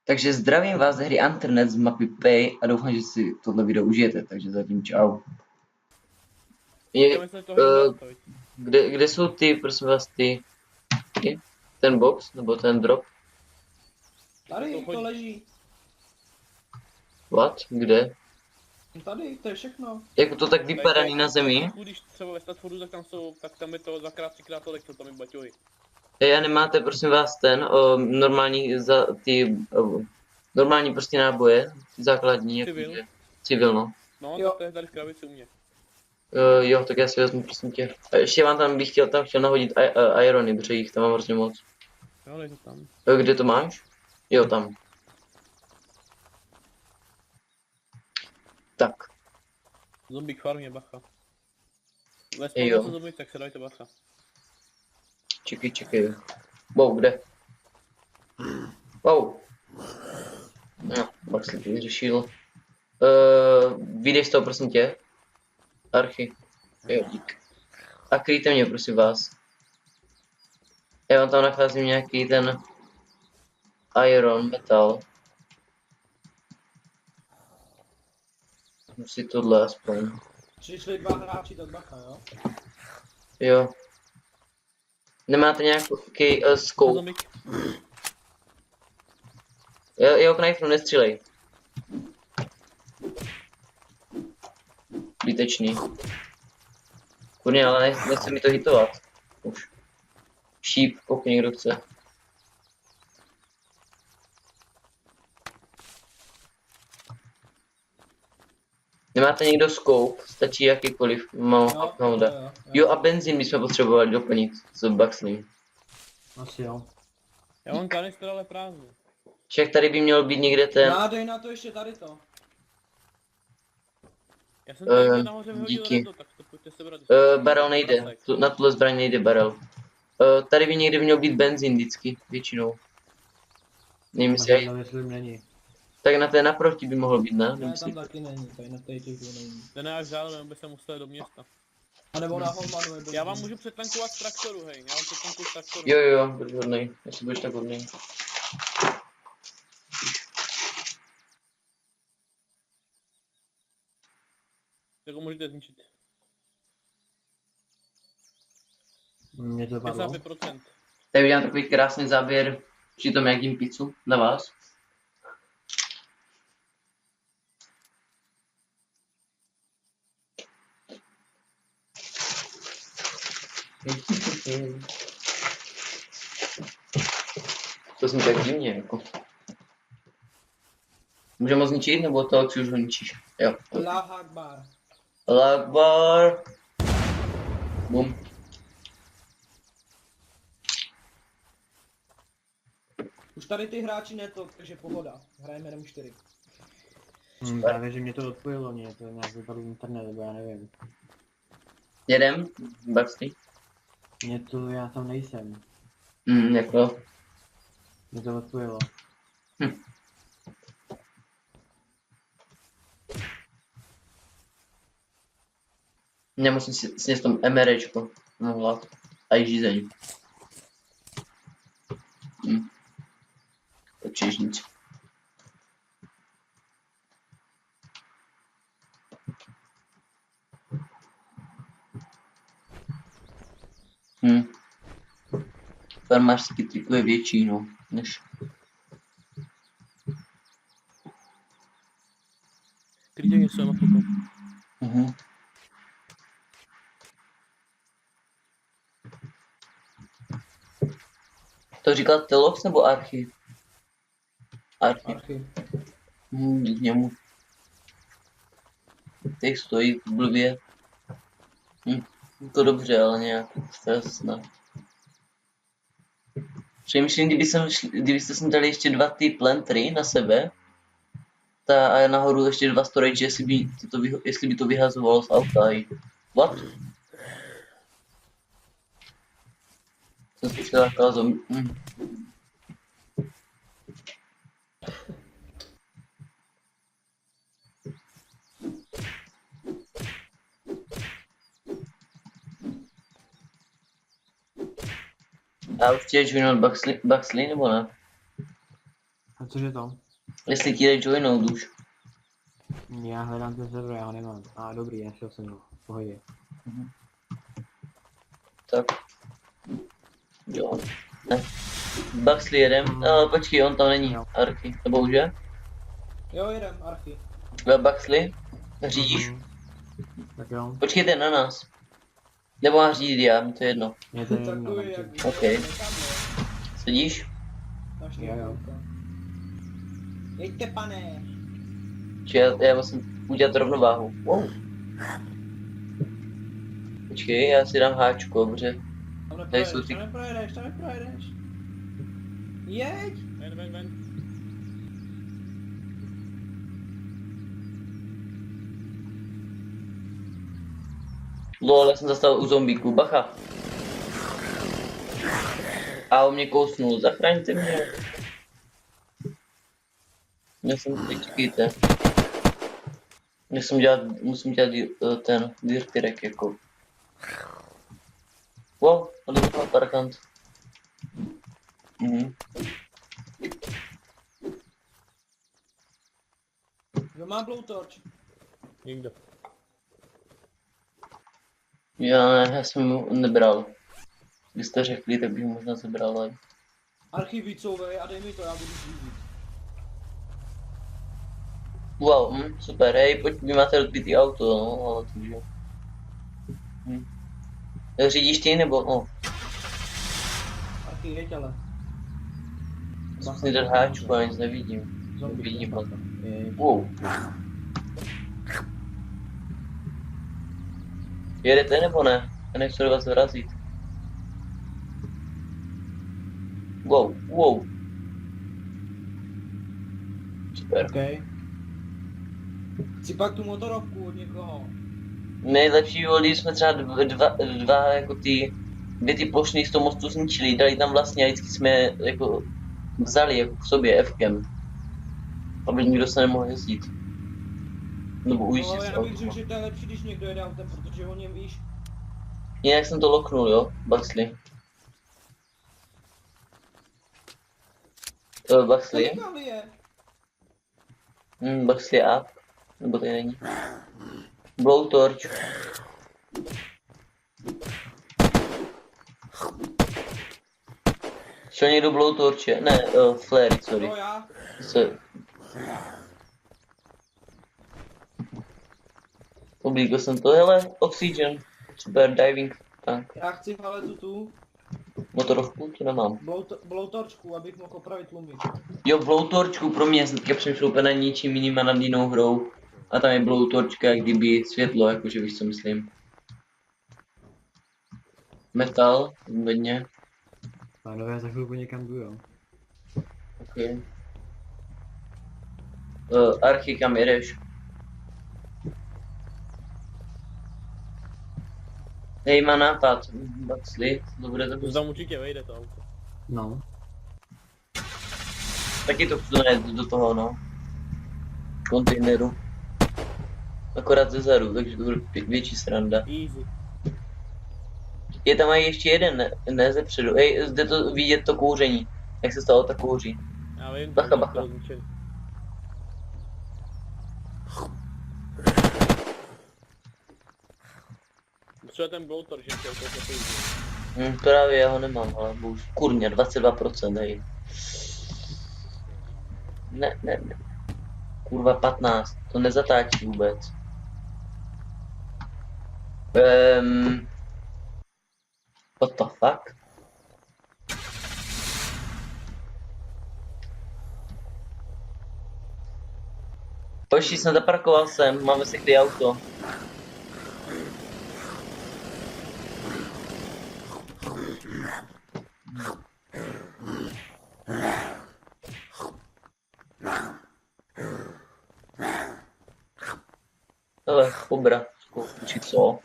Takže zdravím vás ze hry Internet z mapy Pay a doufám, že si tohle video užijete, takže zatím čau. Kde jsou ty, prosím vás, ty? Ten box, nebo ten drop? Tady to leží. What? Kde? Tady, to je všechno. Jako to tak vypadaný na zemi? Když třeba ve Statfordu, tak tam je to dvakrát, třikrát tolik, co tam je baťohy. A nemáte, prosím vás, ten normální prostě náboje, ty základní, Civil. Jakože, civil, no. No, Jo. to je tady v krabici u mě. Jo, tak já si vezmu, prosím tě. A ještě bych chtěl nahodit irony, protože jich tam mám hrozně moc. Jo, je to tam. Kde to máš? Jo, tam. Tak. Zombie farmě, bacha. Ve Jo. spolu zombie, tak se dajte bacha. Čekej. Wow, kde? Wow. No, pak jsem to vyřešil. Vyjdej z toho, prosím tě. Archy. Jo, dík. A kryjte mě, prosím vás. Já vám tam nacházím nějaký ten iron, metal. Musí tohle aspoň. Přišli dva hráči, tak bacha, jo? Jo. Nemáte nějaký scope? Zombie. Jo, knifnu, nestřílej. Zbytečný. Kurně, ale nechce mi to hitovat. Už. Šíp, pokud někdo chce. Nemáte někdo scope? Stačí jakýkoliv. Jo, a benzín bychom potřebovali doplnit s Buxley. Asi jo. Já mám kanistr, ale prázdný. Však tady by měl být někde ten... Nádej na to ještě tady to. Já jsem tady nahoře vyhodil díky. rendo, tak to pojďte sebrat. Barrel nejde. Na tuhle zbraň nejde barrel. Tady by někde měl být benzín vždycky, většinou. Nevím, jestli není. tak na té naproti by mohl být, ne? Ne, Nemyslí. tam taky není, tady na té těch není. Ten nějak vzal, nebo by se musel do města. A nebo na Holmanu je Já vám můžu přetankovat z traktoru, hej. Já vám přetankuju z traktoru. Jo, buď hodnej. Jestli budeš tak hodnej. Tak ho můžete zničit. Mě to padlo. 55%. Tady udělám takový krásný záběr při tom, jak jím pizzu na vás. To jsem tak divně, jako. Můžeme ho zničit, nebo to, či už ho ničíš? Jo. Allahu Akbar. Allahu Akbar. Bum. Už tady ty hráči neto, takže pohoda. Hrajeme jenom 4. Právě, že mě to odpojilo, mě to nějak vypadl internet, nebo já nevím. Jedem? Buxley? Mě to, já tam nejsem. Jako. Mě to odpojilo. Nemusím si sněst tom MRčko. No, a i žízeň. Takže nic. Farmářský triko je větší, no, než... Krytě něco, já mám potom. To říkal Telox nebo Archy? Archy. K němu. Teď stojí blbě. To dobře, ale nějak stresné. Přemýšlím, kdybyste sem dali ještě 2 ty plantry na sebe, a nahoru ještě 2 storage, jestli by to vyhazovalo z auta. What? Jsem slyšel taková zombie. A už tě joinul Buxley nebo ne? A co Cože to? Jestli ti jde joinout už. Já hledám ten server, já ho nemám. A dobrý, já šel jsem ho. V pohodě. Tak. Jo. Ne. Baxley jedem. Počkej, on tam není. Jo. Archy. Nebo už je? Jo, jedem, Archy. Baxley? Řídíš? Tak jo. Počkejte na nás. Nebo má řídit já, mi to je jedno. Je to jedno. Takový jak... OK. Sedíš? Jo. Jeďte, pane. Či já musím udělat rovnováhu. Wow. Počkej, já si dám háčku, dobře. Tam Tady jsou neprojedeš, tam neprojedeš. Jeď. Ven. Lol, já jsem zastavil u zombíků, bacha. A on mě kousnul, zachraňte mě. Počkejte. Musím dělat ten dirtyrek jako. Wow, ale to byl parkant. Kdo má blowtorch? Nikdo. Já jsem mu nebral. Když jste řekli, tak bych ho možná zabral, ale... Archy vycouvej a dej mi to, já budu řídit. Wow, super, hej, pojď, vy máte rozbitý auto, no, ale to jo. Řídíš ty, nebo, no, Archy, jeď ale. zkusni dát háčku, já nic nevidím. Zombie. Vidím, ale... Jeď. Wow. Jedete nebo ne? Já nechci do vás vrazit. Wow. Super. OK. Chci pak tu motorovku od někoho. Nejlepší bylo, když jsme třeba dva jako dvě ty plošiny z toho mostu zničili, dali tam vlastně a vždycky jsme je jako vzali jako k sobě F-kem. Aby nikdo se nemohl jezdit. Nebo ujistit No, se já bych řekl, autem. že to je lepší, když někdo jede autem, protože o něm víš. Jinak jsem to loknul, jo, Baxley. Baxley? Kolik je? Baxley up. Nebo tady není. Blowtorch. Šel někdo blowtorche? Ne, flare, sorry. No já. Oblíkl jsem to, hele, oxygen. Super, diving tank. Já chci paletu tu Motorovku, to nemám. blowtorčku, abych mohl opravit tlumíč. Jo, blowtorčku, pro mě, teďka přemýšlel úplně na ničím jiným a nad jinou hrou. A tam je blowtorčka, jak kdyby světlo, jakože víš co myslím. Metal, hodně. Pánové, já za chvilku někam jdu, jo. Ok. Archy, kam jedeš? Hej, má nápad, Baxley, to bude to. To tam určitě vejde to auto. No. Taky to chci najít do toho, no. Kontejneru. Akorát ze zadu, takže to bude větší sranda. Easy. Je tam ještě jeden, ne ze předu. Hej, zde to vidět to kouření. Jak se stalo tak kouří. Já vím, Bacha, to bacha. bylo zničený. Co je ten blowtor, že chtěl to zapojit? Právě já ho nemám, ale už kurně, 22%, hej. Ne. Kurva 15, to nezatáčí vůbec. What the fuck? Počkej, jsem zaparkoval sem, máme si kdy auto. Hele, kobra, či co?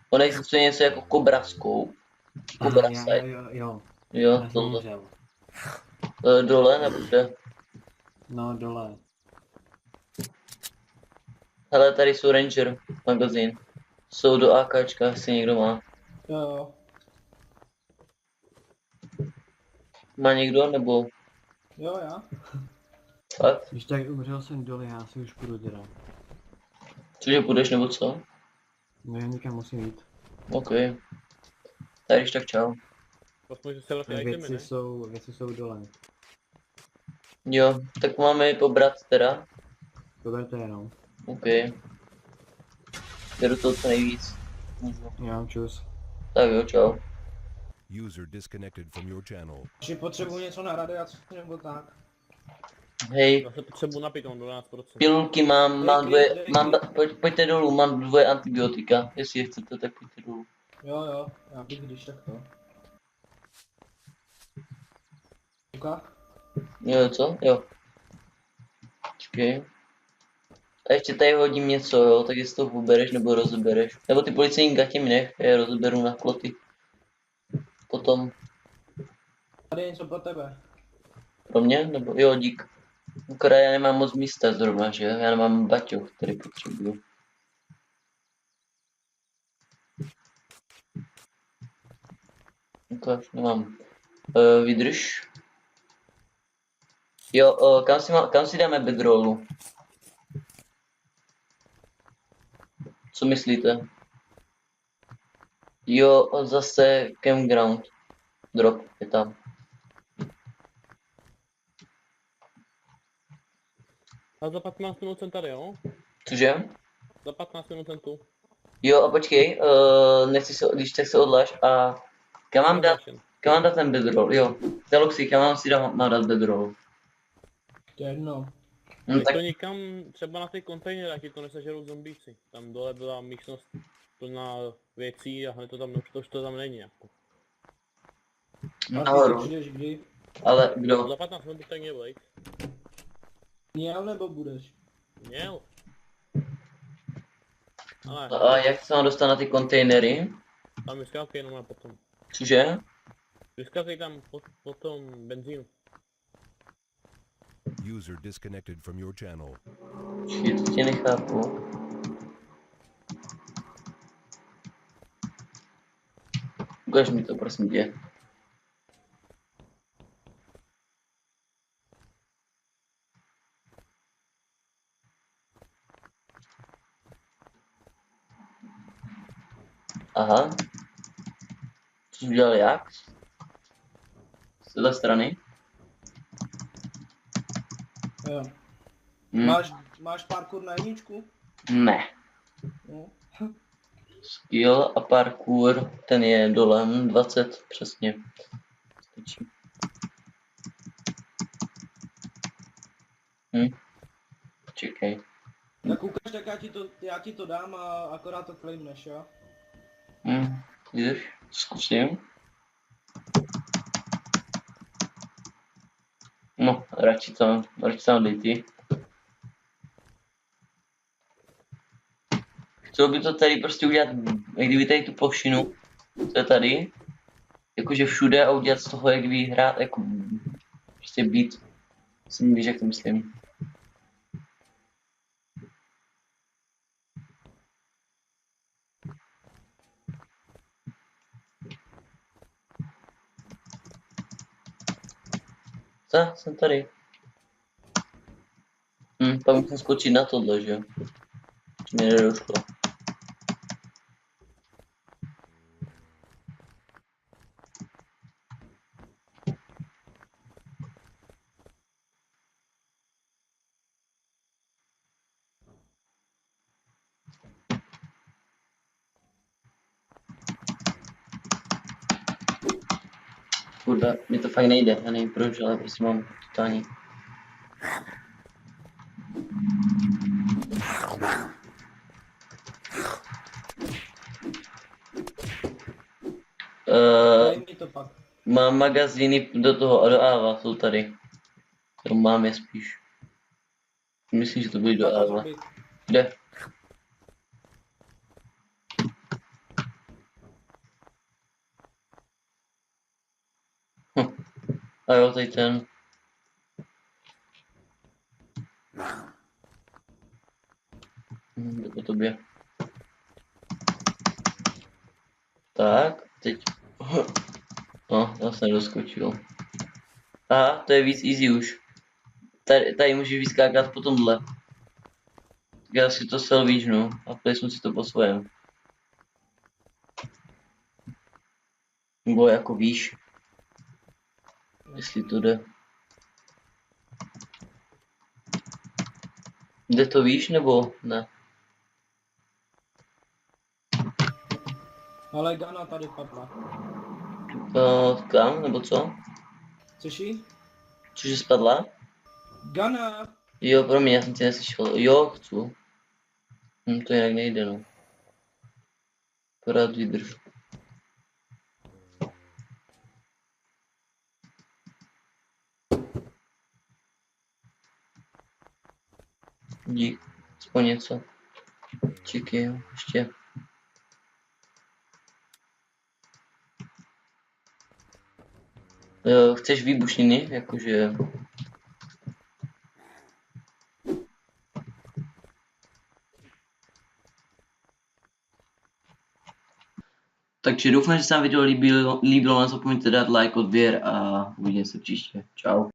On existuje něco jako kobra scope. Kobra sight. Jo. Jo, Já jsem tohle. umřel. Dole nebo kde? No, dole. Hele, tady jsou Ranger magazín. Jsou do AKčka, jestli někdo má. Jo. Má někdo nebo? Jo, já. Fakt? Když tak umřel jsem dole, já si už půjdu teda. Cože půjdeš nebo co? No já někam musím jít. OK. Tak když tak čau. Aspoň, že se vrátí itemy, ne? Věci jsou dole. Jo, tak máme je pobrat teda. Doberte jenom. OK. Beru to co nejvíc. Můžu. Já čus. Tak jo, čau. User disconnected from your channel. Že potřebuji něco na radiaci nebo tak. Hej, Já se potřebuji napít, mám 12%. pilulky mám Dej, dvoje, dej. pojďte dolů, mám dvoje antibiotika. Jestli je chcete, tak pojďte dolů. Jo, já bych když tak to. Luka? Jo, co? Jo. Počkej. A ještě tady hodím něco, jo, tak jestli to ubereš nebo rozebereš. Nebo ty policejní gatě mi nech, já je rozeberu na kloty. Potom Tady je něco pro tebe. pro mě, nebo jo, dík. Akorát já nemám moc místa zrovna, že jo, já nemám baťoch, který potřebuju. Ukáž, nemám. Vydrž. Jo, kam si dáme bedrollu? Co myslíte? Jo, zase campground. Drop je tam. A za 15 minut jsem tady, jo? Cože? Za 15 minut jsem tu. Jo, a počkej, nechci se, když tak se odlaž a kam mám dát ten bedroll, jo. Deluxi, kam mám dát bedroll. To je jedno. No, Tak tak, to někam, třeba na ty kontejnery, ať ti to nesežerou zombíci. Tam dole byla místnost plná věcí a hned to tam, už to tam není jako. nahoru, Přijdeš kdy? ale kdo? Za 15 minut bych tak měl být. Měl nebo budeš? Měl. Ale A jak se mám dostat na ty kontejnery? tam vyskakej jenom a potom. Cože? Vyskakej tam po tom benzínu. User disconnected from your channel. Počkej, to tě nechápu. Ukaž mi to, prosím tě. Aha. Co jsi udělal jak? Z téhle strany? Jo. Hm. Máš parkour na jedničku? Ne. No. Skill a parkour, ten je dole, 20 přesně. Stačí. Čekej. Tak ukaž, tak já ti to dám a akorát to claimneš, jo? Vidíš? Zkusím. No, radši tam dej ty. Chtěl by to tady prostě udělat, jak kdyby tady tu plošinu, co je tady, jakože všude a udělat z toho, jak kdyby hrát, jako prostě být, víš, jak to myslím. Co? Jsem tady. Pak musím skočit na tohle, že jo? Mě nedošlo. Kurva, mi to fakt nejde, já nevím proč, ale prostě mám totální. Dej mi to pak. Mám magazíny do toho a do Ava, jsou tady. To mám je spíš. Myslím, že to bude do Ava. Kde? A jo, tady ten. Jde po tobě. Tak, teď. No, já jsem nedoskočil. Aha, to je víc easy už. Tady můžeš vyskákat po tomhle. Tak já si to selvížnu a plesnu si to po svém. Nebo jako víš. Jestli to jde. Jde to víš nebo ne? Ale Gana tady padla. Kam nebo co? Chceš jí? Cože spadla? Gana! Jo, promiň, já jsem tě neslyšel. Jo, chci. To jinak nejde, no. Akorát vydrž. Dík, aspoň něco. Čeky, jo, ještě. Chceš výbušniny? Jakože... Takže doufám, že se vám video líbilo, nezapomeňte dát like, odběr a uvidíme se příště. Čau.